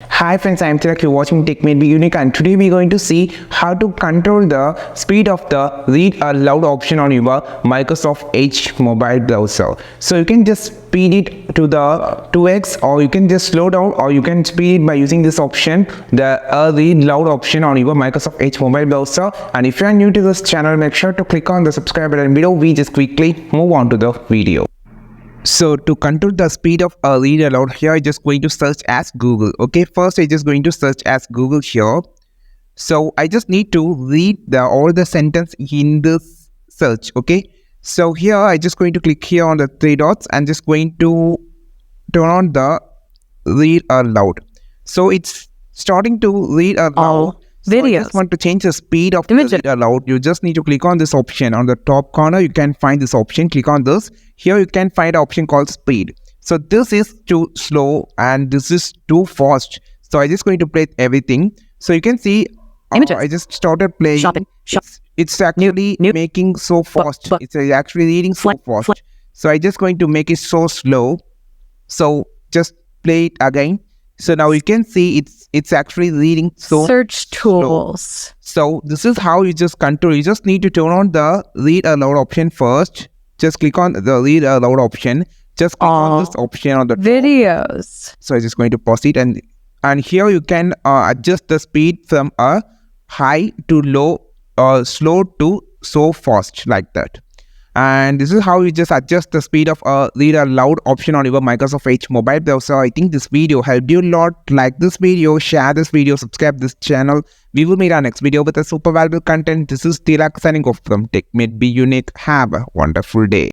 Hi friends, I am Tilak. You're watching Tech Made Be Unique, and today we're going to see how to control the speed of the read aloud option on your Microsoft Edge mobile browser. So you can just speed it to the 2x, or you can just slow down, or you can speed it by using this option, the read loud option on your Microsoft Edge mobile browser. And if you are new to this channel, make sure to click on the subscribe button below. We just quickly move on to the video. So to control the speed of a read aloud, here I just going to search as Google. Okay, first I just going to search as Google here. So I just need to read all the sentence in this search. Okay, so here I just going to click here on the three dots and just going to turn on the read aloud. So it's starting to read aloud. So I just want to change the speed of the read aloud. You just need to click on this option on the top corner. You can find this option. Click on this. Here you can find an option called speed. So this is too slow and this is too fast. So I just going to play everything. So you can see I just started playing. It's actually making so fast. It's actually reading so fast. So I just going to make it so slow. So just play it again. So now you can see it's actually reading so search tools slow. So this is how you just control. You just need to turn on the read aloud option first. Just click on the read aloud option. Just click on this option on the top. videos. So I'm just going to pause it, and here you can adjust the speed from a high to low, slow to so fast, like that. And this is how you just adjust the speed of a read aloud option on your Microsoft Edge mobile browser. I think this video helped you a lot. Like this video, share this video, subscribe this channel. We will meet our next video with a super valuable content. This is Tilak signing off from Tech Made Be Unique. Have a wonderful day.